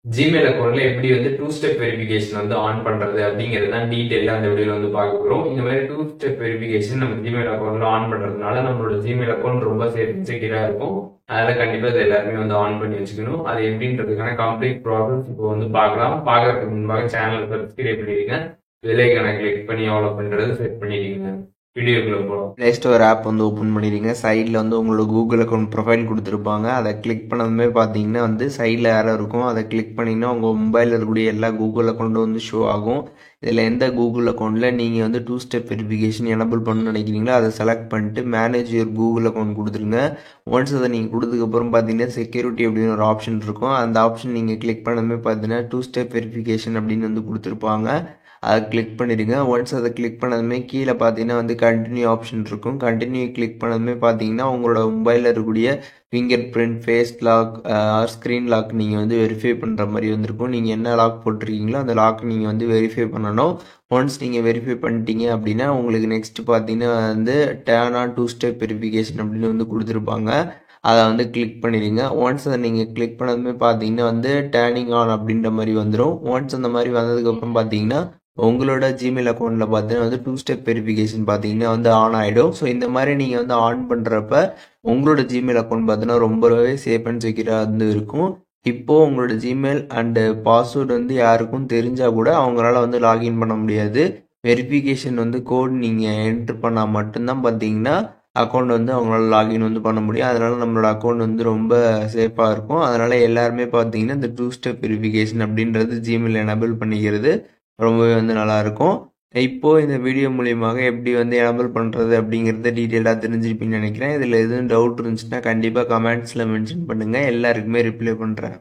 Gmail அக்கௌண்ட்ல எப்படி வந்து டூ ஸ்டெப் வெரிஃபிகேஷன் வந்து ஆன் பண்றது அப்படிங்கிறது தான் டீட்டெயிலாக அந்த வீடியோல வந்து பார்க்க போகிறோம். இந்த மாதிரி டூ ஸ்டெப் வெரிஃபிகேஷன் நம்ம ஜிமெயில் அக்கௌண்ட்ல ஆன் பண்றதுனால நம்மளோட ஜிமெயில் அக்கௌண்ட் ரொம்ப சேஃப் அண்ட் செக்யூரா இருக்கும். அதனால கண்டிப்பா இதை எல்லாருமே வந்து ஆன் பண்ணி வச்சுக்கணும். அது எப்படின்றதுக்கான கம்ப்ளீட் ப்ராசஸ் இப்போ வந்து பார்க்கலாம். பார்க்கறதுக்கு முன்பாக சேனல் சப்ஸ்கிரைப் பண்ணிடுங்க, பெல் ஐகானை கிளிக் பண்ணி ஆல் பண்றது செட் பண்ணிடுங்க. வீடியோக்குள்ள போகலாம். ப்ளே ஸ்டோர் ஆப் வந்து ஓப்பன் பண்ணிடுங்க. சைடில் வந்து உங்களோட கூகுள் அக்கௌண்ட் ப்ரொஃபைல் கொடுத்துருப்பாங்க. அதை கிளிக் பண்ணதுமே பார்த்தீங்கன்னா வந்து சைடில் யாரோ இருக்கும். அதை கிளிக் பண்ணிங்கன்னா உங்கள் மொபைலில் இருக்கக்கூடிய எல்லா கூகுள் அக்கௌண்ட்டும் வந்து ஷோ ஆகும். இதில் எந்த கூகுள் அக்கௌண்ட்டில் நீங்கள் வந்து டூ ஸ்டெப் வெரிஃபிகேஷன் எனபிள் பண்ணணும்னு நினைக்கிறீங்களோ அதை செலக்ட் பண்ணிட்டு மேனேஜ் யுவர் கூகுள் அக்கௌண்ட் கொடுத்துருங்க. ஒன்ஸ் அதை நீங்கள் கொடுத்ததுக்கப்புறம் பார்த்தீங்கன்னா செக்யூரிட்டி அப்படின்னு ஒரு ஆப்ஷன் இருக்கும். அந்த ஆப்ஷன் நீங்கள் கிளிக் பண்ணதுமே பார்த்தீங்கன்னா டூ ஸ்டெப் வெரிஃபிகேஷன் அப்படின்னு வந்து கொடுத்துருப்பாங்க. அதை கிளிக் பண்ணிடுங்க. ஒன்ஸ் அதை கிளிக் பண்ணதுமே கீழே பார்த்தீங்கன்னா வந்து கண்டினியூ ஆப்ஷன் இருக்கும். கண்டினியூ கிளிக் பண்ணதுமே பார்த்தீங்கன்னா உங்களோட மொபைலில் இருக்கக்கூடிய fingerprint, face lock or screen lock நீங்கள் வந்து வெரிஃபை பண்ணுற மாதிரி வந்திருக்கும். நீங்கள் என்ன லாக் போட்டிருக்கீங்களோ அந்த லாக் நீங்கள் வந்து வெரிஃபை பண்ணணும். ஒன்ஸ் நீங்கள் வெரிஃபை பண்ணிட்டீங்க அப்படின்னா உங்களுக்கு நெக்ஸ்ட் பார்த்தீங்கன்னா வந்து turn on two step verification அப்படின்னு வந்து கொடுத்துருப்பாங்க. அதை வந்து கிளிக் பண்ணிடுங்க. ஒன்ஸ் அதை நீங்கள் கிளிக் பண்ணதுமே பார்த்தீங்கன்னா வந்து டேர்னிங் ஆன் அப்படின்ற மாதிரி வந்துடும். ஒன்ஸ் அந்த மாதிரி வந்ததுக்கப்புறம் பார்த்தீங்கன்னா உங்களோட ஜிமெயில் அக்கௌண்ட்டில் பார்த்தீங்கன்னா வந்து டூ ஸ்டெப் வெரிஃபிகேஷன் பார்த்தீங்கன்னா வந்து ஆன் ஆகிடும். ஸோ இந்த மாதிரி நீங்கள் வந்து ஆன் பண்ணுறப்ப உங்களோட ஜிமெயில் அக்கௌண்ட் பார்த்தீங்கன்னா ரொம்பவே சேஃப் அண்ட் செக்யூராக வந்து இருக்கும். இப்போது உங்களோட ஜிமெயில் அண்டு பாஸ்வேர்டு வந்து யாருக்கும் தெரிஞ்சால் கூட அவங்களால வந்து லாகின் பண்ண முடியாது. வெரிஃபிகேஷன் வந்து கோட் நீங்கள் என்ட்ரு பண்ணால் மட்டும்தான் பார்த்தீங்கன்னா அக்கௌண்ட் வந்து அவங்களால லாகின் வந்து பண்ண முடியும். அதனால் நம்மளோட அக்கௌண்ட் வந்து ரொம்ப சேஃபாக இருக்கும். அதனால் எல்லாருமே பார்த்தீங்கன்னா இந்த டூ ஸ்டெப் வெரிஃபிகேஷன் அப்படின்றது ஜிமெயில் எனபிள் பண்ணிக்கிறது ரொம்பவே வந்து நல்லாயிருக்கும். இப்போது இந்த வீடியோ மூலியமாக எப்படி வந்து எனபிள் பண்ணுறது அப்படிங்கிறத டீட்டெயிலாக தெரிஞ்சிருப்பீங்கன்னு நினைக்கிறேன். இதில் எதுவும் டவுட் இருந்துச்சுன்னா கண்டிப்பாக கமெண்ட்ஸில் மென்ஷன் பண்ணுங்கள். எல்லாருக்குமே ரிப்ளை பண்ணுறேன்.